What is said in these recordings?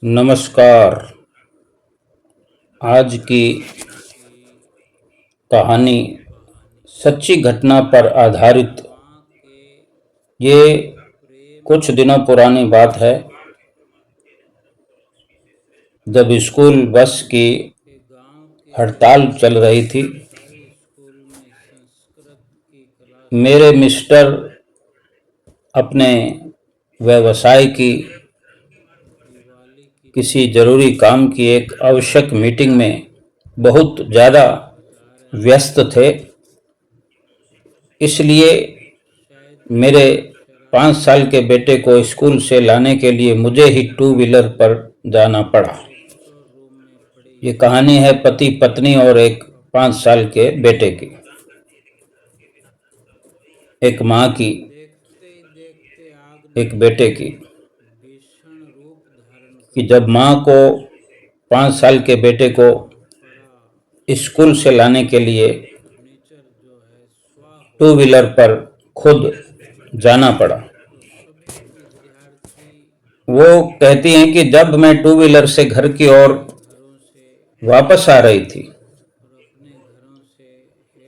नमस्कार। आज की कहानी सच्ची घटना पर आधारित। ये कुछ दिनों पुरानी बात है, जब स्कूल बस की हड़ताल चल रही थी। मेरे मिस्टर अपने व्यवसाय की किसी जरूरी काम की एक आवश्यक मीटिंग में बहुत ज़्यादा व्यस्त थे। इसलिए मेरे 5 साल के बेटे को स्कूल से लाने के लिए मुझे ही टू व्हीलर पर जाना पड़ा। ये कहानी है पति पत्नी और एक 5 साल के बेटे की, एक माँ की, एक बेटे की। कि जब माँ को 5 साल के बेटे को स्कूल से लाने के लिए टू व्हीलर पर खुद जाना पड़ा। वो कहती हैं कि जब मैं टू व्हीलर से घर की ओर वापस आ रही थी,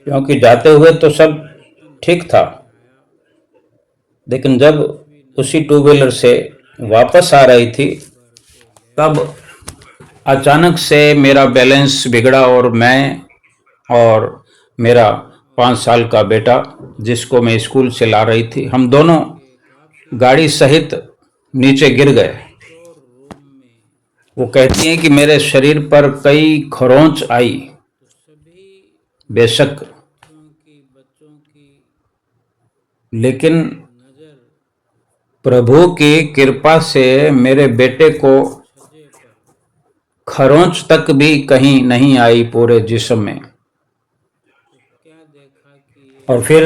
क्योंकि जाते हुए तो सब ठीक था, लेकिन जब उसी टू व्हीलर से वापस आ रही थी तब अचानक से मेरा बैलेंस बिगड़ा और मैं और मेरा 5 साल का बेटा, जिसको मैं स्कूल से ला रही थी, हम दोनों गाड़ी सहित नीचे गिर गए। वो कहती हैं कि मेरे शरीर पर कई खरोंच आई। बेशक, लेकिन प्रभु की कृपा से मेरे बेटे को खरोंच तक भी कहीं नहीं आई पूरे जिस्म में। और फिर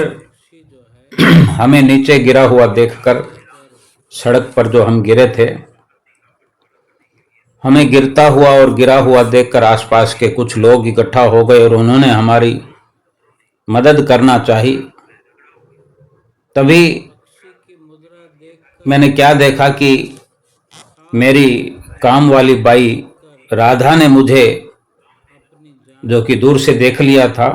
हमें नीचे गिरा हुआ देखकर, सड़क पर जो हम गिरे थे, हमें गिरता हुआ और गिरा हुआ देखकर आसपास के कुछ लोग इकट्ठा हो गए और उन्होंने हमारी मदद करना चाही। तभी मैंने क्या देखा कि मेरी काम वाली बाई राधा ने मुझे, जो कि दूर से देख लिया था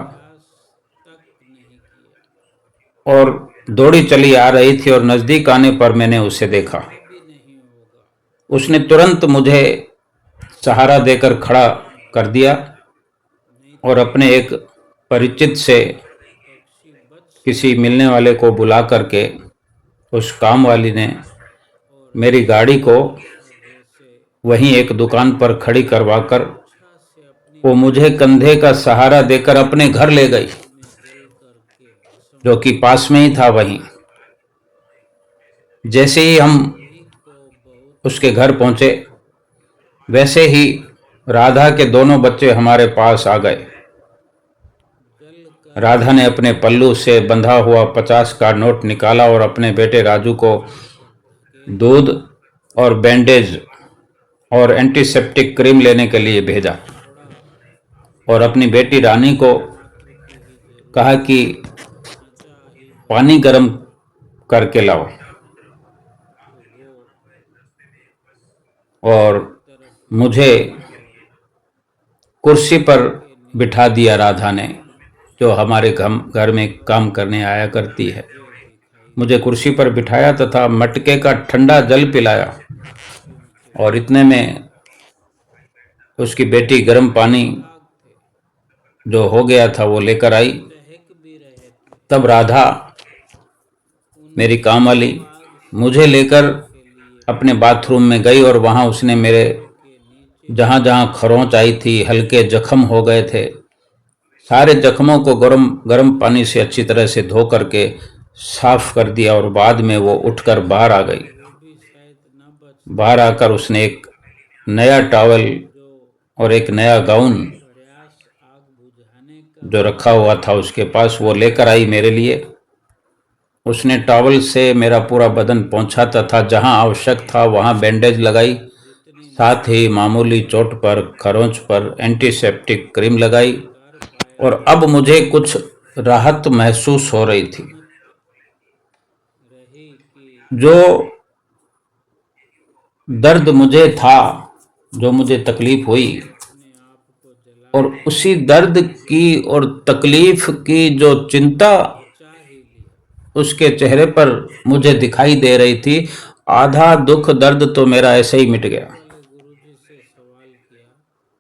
और दौड़ी चली आ रही थी, और नजदीक आने पर मैंने उसे देखा। उसने तुरंत मुझे सहारा देकर खड़ा कर दिया और अपने एक परिचित से किसी मिलने वाले को बुला करके उस काम वाली ने मेरी गाड़ी को वहीं एक दुकान पर खड़ी करवाकर वो मुझे कंधे का सहारा देकर अपने घर ले गई, जो कि पास में ही था। वहीं जैसे ही हम उसके घर पहुंचे, वैसे ही राधा के दोनों बच्चे हमारे पास आ गए। राधा ने अपने पल्लू से बंधा हुआ 50 का नोट निकाला और अपने बेटे राजू को दूध और बैंडेज और एंटीसेप्टिक क्रीम लेने के लिए भेजा, और अपनी बेटी रानी को कहा कि पानी गर्म करके लाओ। और मुझे कुर्सी पर बिठा दिया राधा ने, जो हमारे घर में काम करने आया करती है। मुझे कुर्सी पर बिठाया तथा मटके का ठंडा जल पिलाया, और इतने में उसकी बेटी गर्म पानी जो हो गया था वो लेकर आई। तब राधा, मेरी काम वाली, मुझे लेकर अपने बाथरूम में गई और वहां उसने मेरे जहां जहां खरोंच आई थी, हल्के जख्म हो गए थे, सारे जख्मों को गर्म पानी से अच्छी तरह से धो करके साफ कर दिया। और बाद में वो उठकर बाहर आ गई। बाहर आकर उसने एक नया टॉवल और एक नया गाउन जो रखा हुआ था उसके पास, वो लेकर आई मेरे लिए। उसने टॉवल से मेरा पूरा बदन पोंछा तथा जहां आवश्यक था वहां बैंडेज लगाई, साथ ही मामूली चोट पर, खरोंच पर एंटीसेप्टिक क्रीम लगाई। और अब मुझे कुछ राहत महसूस हो रही थी। जो दर्द मुझे था जो मुझे तकलीफ हुई, और उसी दर्द की और तकलीफ की जो चिंता उसके चेहरे पर मुझे दिखाई दे रही थी, आधा दुख दर्द तो मेरा ऐसे ही मिट गया।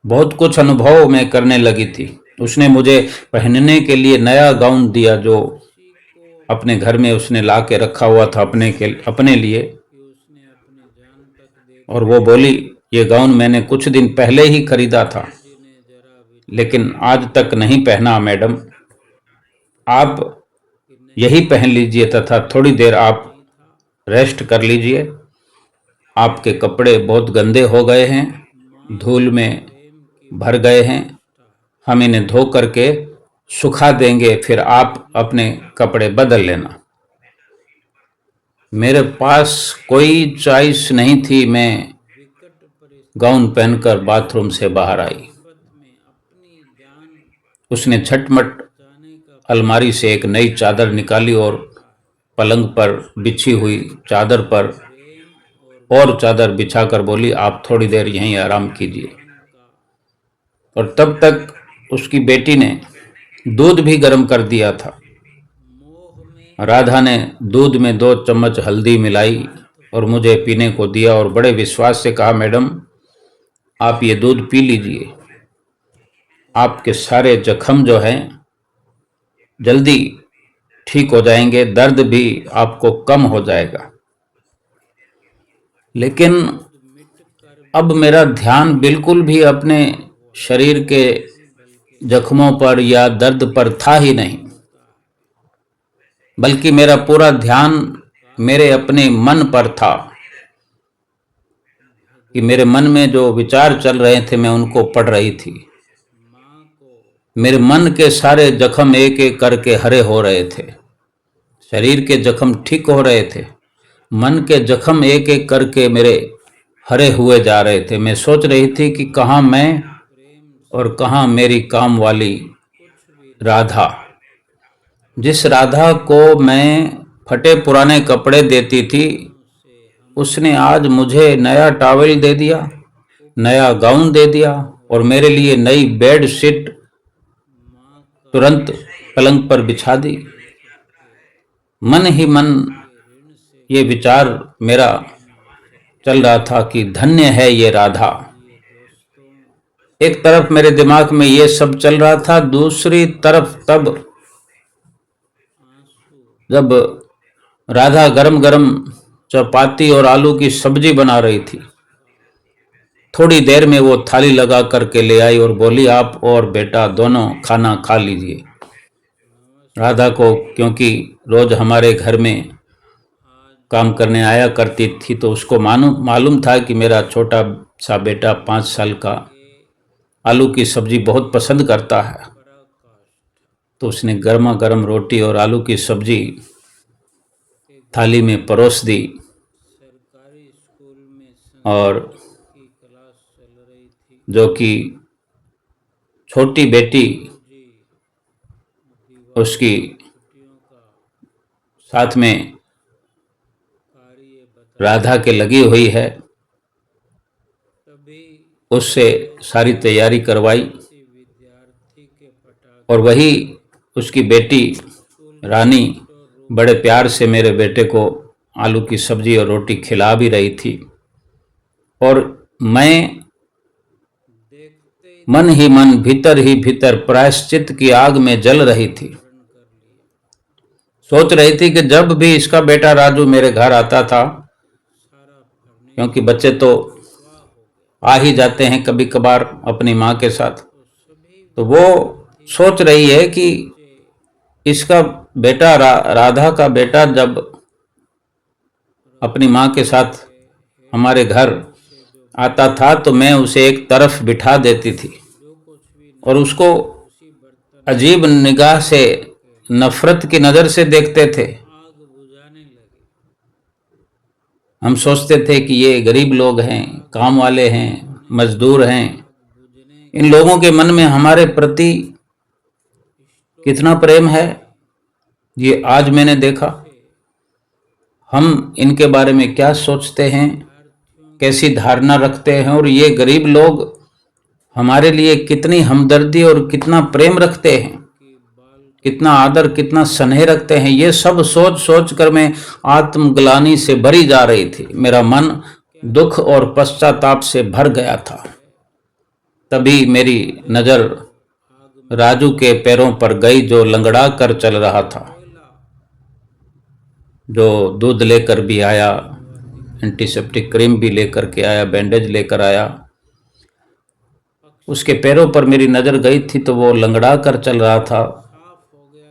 बहुत कुछ अनुभव मैं करने लगी थी। उसने मुझे पहनने के लिए नया गाउन दिया, जो अपने घर में उसने ला के रखा हुआ था अपने लिए। और वो बोली, ये गाउन मैंने कुछ दिन पहले ही खरीदा था, लेकिन आज तक नहीं पहना मैडम। आप यही पहन लीजिए तथा थोड़ी देर आप रेस्ट कर लीजिए। आपके कपड़े बहुत गंदे हो गए हैं, धूल में भर गए हैं। हम इन्हें धो करके सुखा देंगे, फिर आप अपने कपड़े बदल लेना। मेरे पास कोई चॉइस नहीं थी। मैं गाउन पहनकर बाथरूम से बाहर आई। उसने झटमट अलमारी से एक नई चादर निकाली और पलंग पर बिछी हुई चादर पर और चादर बिछाकर बोली, आप थोड़ी देर यहीं आराम कीजिए। और तब तक उसकी बेटी ने दूध भी गर्म कर दिया था। राधा ने दूध में 2 चम्मच हल्दी मिलाई और मुझे पीने को दिया और बड़े विश्वास से कहा, मैडम आप ये दूध पी लीजिए, आपके सारे जख्म जो हैं जल्दी ठीक हो जाएंगे, दर्द भी आपको कम हो जाएगा। लेकिन अब मेरा ध्यान बिल्कुल भी अपने शरीर के जख्मों पर या दर्द पर था ही नहीं, बल्कि मेरा पूरा ध्यान मेरे अपने मन पर था कि मेरे मन में जो विचार चल रहे थे मैं उनको पढ़ रही थी। मेरे मन के सारे जख्म एक एक करके हरे हो रहे थे। शरीर के जख्म ठीक हो रहे थे, मन के जख्म एक एक करके मेरे हरे हुए जा रहे थे। मैं सोच रही थी कि कहाँ मैं और कहाँ मेरी काम वाली राधा। जिस राधा को मैं फटे पुराने कपड़े देती थी, उसने आज मुझे नया टॉवेल दे दिया, नया गाउन दे दिया और मेरे लिए नई बेड शीट तुरंत पलंग पर बिछा दी। मन ही मन ये विचार मेरा चल रहा था कि धन्य है ये राधा। एक तरफ मेरे दिमाग में ये सब चल रहा था, दूसरी तरफ तब जब राधा गरम गरम चपाती और आलू की सब्जी बना रही थी, थोड़ी देर में वो थाली लगा करके ले आई और बोली, आप और बेटा दोनों खाना खा लीजिए। राधा को क्योंकि रोज हमारे घर में काम करने आया करती थी, तो उसको मालूम था कि मेरा छोटा सा बेटा 5 साल का आलू की सब्जी बहुत पसंद करता है। तो उसने गर्मा गर्म रोटी और आलू की सब्जी थाली में परोस दी और जो कि छोटी बेटी उसकी साथ में राधा के लगी हुई है, उससे सारी तैयारी करवाई। और वही उसकी बेटी रानी बड़े प्यार से मेरे बेटे को आलू की सब्जी और रोटी खिला भी रही थी। और मैं मन ही मन भीतर ही भीतर प्रायश्चित की आग में जल रही थी। सोच रही थी कि जब भी इसका बेटा राजू मेरे घर आता था, क्योंकि बच्चे तो आ ही जाते हैं कभी कभार अपनी माँ के साथ, तो वो सोच रही है कि इसका बेटा राधा का बेटा जब अपनी माँ के साथ हमारे घर आता था तो मैं उसे एक तरफ बिठा देती थी और उसको अजीब निगाह से, नफरत की नज़र से देखते थे। हम सोचते थे कि ये गरीब लोग हैं, काम वाले हैं, मजदूर हैं। इन लोगों के मन में हमारे प्रति कितना प्रेम है, ये आज मैंने देखा। हम इनके बारे में क्या सोचते हैं, कैसी धारणा रखते हैं और ये गरीब लोग हमारे लिए कितनी हमदर्दी और कितना प्रेम रखते हैं, कितना आदर, कितना स्नेह रखते हैं, ये सब सोच सोच कर मैं आत्मग्लानि से भरी जा रही थी। मेरा मन दुख और पश्चाताप से भर गया था। तभी मेरी नजर राजू के पैरों पर गई, जो लंगड़ा कर चल रहा था, जो दूध लेकर भी आया, एंटीसेप्टिक क्रीम भी लेकर के आया, बैंडेज लेकर आया। उसके पैरों पर मेरी नजर गई थी तो वो लंगड़ा कर चल रहा था।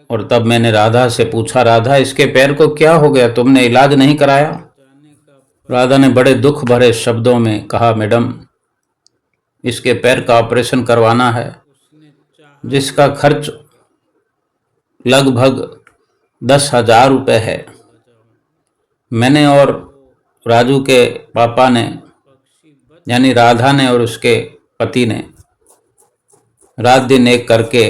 और तब मैंने राधा से पूछा, राधा इसके पैर को क्या हो गया, तुमने इलाज नहीं कराया? राधा ने बड़े दुख भरे शब्दों में कहा, मैडम इसके पैर का ऑपरेशन करवाना है, जिसका खर्च लगभग 10,000 रुपये है। मैंने और राजू के पापा ने, यानी राधा ने और उसके पति ने रात दिन एक करके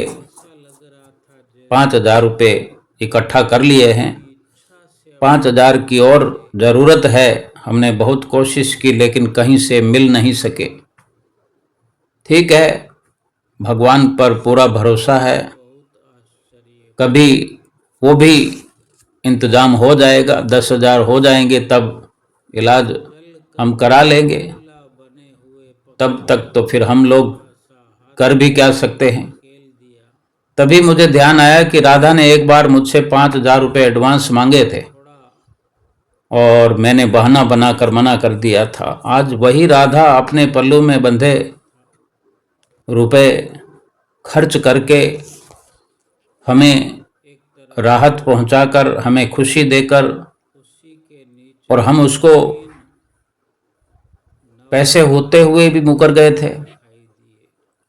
5,000 रुपये इकट्ठा कर लिए हैं। 5,000 की और ज़रूरत है। हमने बहुत कोशिश की लेकिन कहीं से मिल नहीं सके। ठीक है, भगवान पर पूरा भरोसा है, कभी वो भी इंतज़ाम हो जाएगा, 10,000 हो जाएंगे तब इलाज हम करा लेंगे। तब तक तो फिर हम लोग कर भी क्या सकते हैं। तभी मुझे ध्यान आया कि राधा ने एक बार मुझसे 5,000 रुपये एडवांस मांगे थे और मैंने बहाना बनाकर मना कर दिया था। आज वही राधा अपने पल्लू में बंधे रुपए खर्च करके हमें राहत पहुंचाकर, हमें खुशी देकर, और हम उसको पैसे होते हुए भी मुकर गए थे,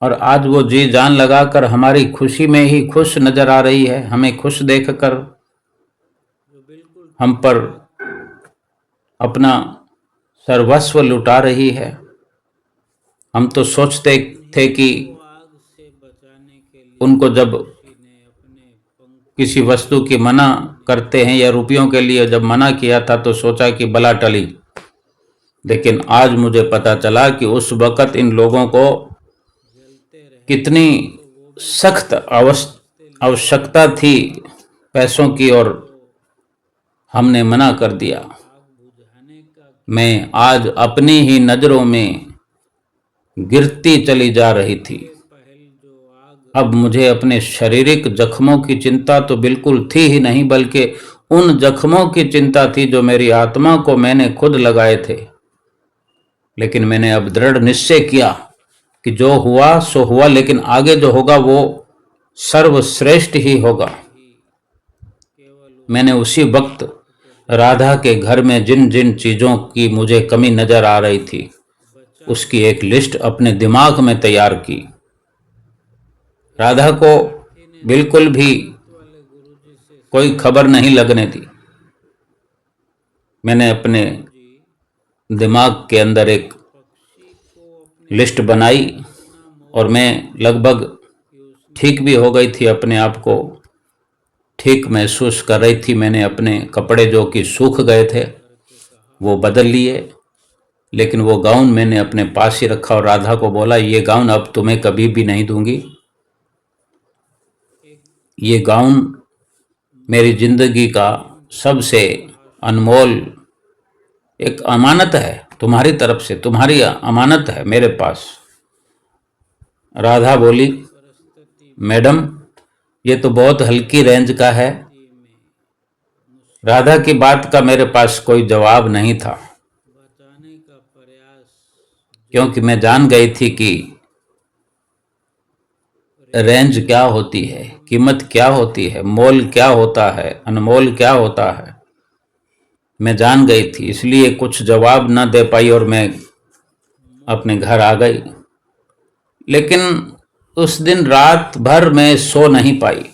और आज वो जी जान लगाकर हमारी खुशी में ही खुश नजर आ रही है। हमें खुश देखकर हम पर अपना सर्वस्व लुटा रही है। हम तो सोचते थे कि उनको जब किसी वस्तु की मना करते हैं या रुपयों के लिए जब मना किया था तो सोचा कि बला टली, लेकिन आज मुझे पता चला कि उस वक़्त इन लोगों को कितनी सख्त आवश्यकता थी पैसों की और हमने मना कर दिया। मैं आज अपनी ही नज़रों में गिरती चली जा रही थी। अब मुझे अपने शारीरिक जख्मों की चिंता तो बिल्कुल थी ही नहीं, बल्कि उन जख्मों की चिंता थी जो मेरी आत्मा को मैंने खुद लगाए थे। लेकिन मैंने अब दृढ़ निश्चय किया कि जो हुआ सो हुआ, लेकिन आगे जो होगा वो सर्वश्रेष्ठ ही होगा। मैंने उसी वक्त राधा के घर में जिन जिन चीज़ों की मुझे कमी नज़र आ रही थी उसकी एक लिस्ट अपने दिमाग में तैयार की। राधा को बिल्कुल भी कोई खबर नहीं लगने दी। मैंने अपने दिमाग के अंदर एक लिस्ट बनाई और मैं लगभग ठीक भी हो गई थी, अपने आप को ठीक महसूस कर रही थी। मैंने अपने कपड़े जो कि सूख गए थे वो बदल लिए, लेकिन वो गाउन मैंने अपने पास ही रखा और राधा को बोला, ये गाउन अब तुम्हें कभी भी नहीं दूंगी। ये गाउन मेरी जिंदगी का सबसे अनमोल एक अमानत है तुम्हारी तरफ से, तुम्हारी अमानत है मेरे पास। राधा बोली, मैडम ये तो बहुत हल्की रेंज का है। राधा की बात का मेरे पास कोई जवाब नहीं था, क्योंकि मैं जान गई थी कि रेंज क्या होती है, कीमत क्या होती है, मोल क्या होता है, अनमोल क्या होता है। मैं जान गई थी, इसलिए कुछ जवाब न दे पाई और मैं अपने घर आ गई। लेकिन उस दिन रात भर मैं सो नहीं पाई।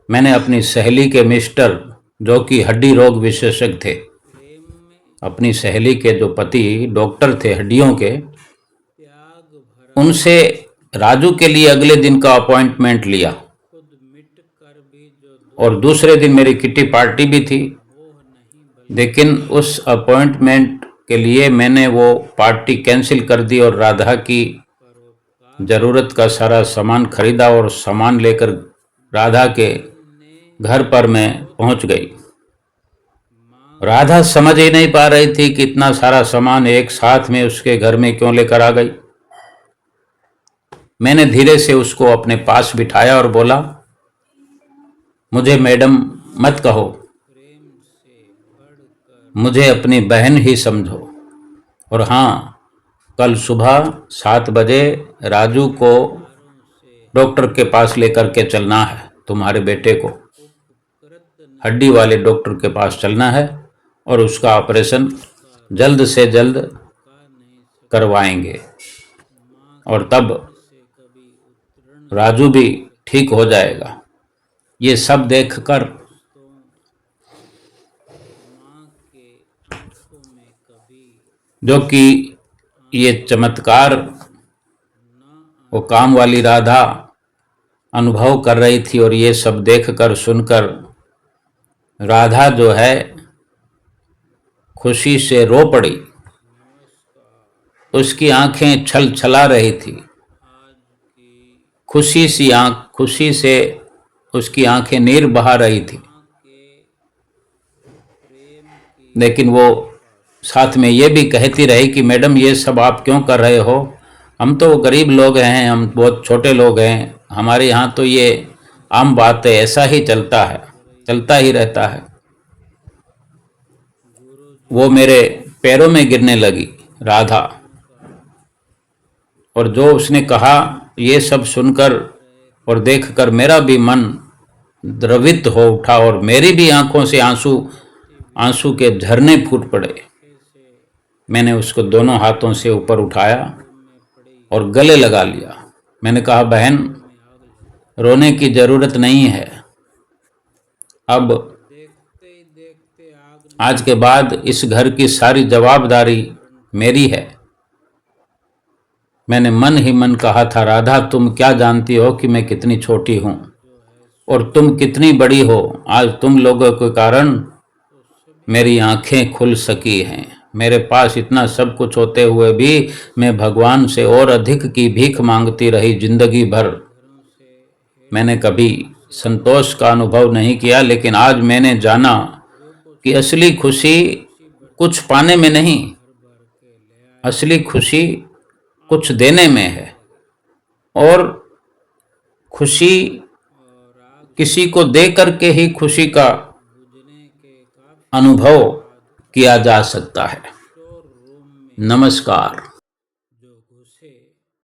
मैंने अपनी सहेली के मिस्टर, जो कि हड्डी रोग विशेषज्ञ थे, अपनी सहेली के जो पति डॉक्टर थे हड्डियों के, उनसे राजू के लिए अगले दिन का अपॉइंटमेंट लिया। और दूसरे दिन मेरी किटी पार्टी भी थी, लेकिन उस अपॉइंटमेंट के लिए मैंने वो पार्टी कैंसिल कर दी और राधा की जरूरत का सारा सामान खरीदा और सामान लेकर राधा के घर पर मैं पहुंच गई। राधा समझ ही नहीं पा रही थी कि इतना सारा सामान एक साथ में उसके घर में क्यों लेकर आ गई। मैंने धीरे से उसको अपने पास बिठाया और बोला, मुझे मैडम मत कहो, मुझे अपनी बहन ही समझो। और हाँ, कल सुबह 7 बजे राजू को डॉक्टर के पास लेकर के चलना है। तुम्हारे बेटे को हड्डी वाले डॉक्टर के पास चलना है और उसका ऑपरेशन जल्द से जल्द करवाएंगे और तब राजू भी ठीक हो जाएगा। ये सब देखकर जो कि ये चमत्कार वो काम वाली राधा अनुभव कर रही थी और ये सब देखकर सुनकर राधा जो है खुशी से रो पड़ी। उसकी आंखें छल छला रही थी। खुशी से उसकी आंखें नीर बहा रही थी। लेकिन वो साथ में ये भी कहती रही कि मैडम ये सब आप क्यों कर रहे हो, हम तो गरीब लोग हैं, हम बहुत छोटे लोग हैं, हमारे यहाँ तो ये आम बात है, ऐसा ही चलता है, चलता ही रहता है। वो मेरे पैरों में गिरने लगी राधा, और जो उसने कहा ये सब सुनकर और देखकर मेरा भी मन द्रवित हो उठा और मेरी भी आंखों से आंसू के झरने फूट पड़े। मैंने उसको दोनों हाथों से ऊपर उठाया और गले लगा लिया। मैंने कहा, बहन रोने की जरूरत नहीं है, अब आज के बाद इस घर की सारी जवाबदारी मेरी है। मैंने मन ही मन कहा था, राधा तुम क्या जानती हो कि मैं कितनी छोटी हूं और तुम कितनी बड़ी हो। आज तुम लोगों के कारण मेरी आंखें खुल सकी हैं। मेरे पास इतना सब कुछ होते हुए भी मैं भगवान से और अधिक की भीख मांगती रही जिंदगी भर। मैंने कभी संतोष का अनुभव नहीं किया, लेकिन आज मैंने जाना कि असली खुशी कुछ पाने में नहीं, असली खुशी कुछ देने में है। और खुशी किसी को दे करके ही खुशी का अनुभव किया जा सकता है। नमस्कार।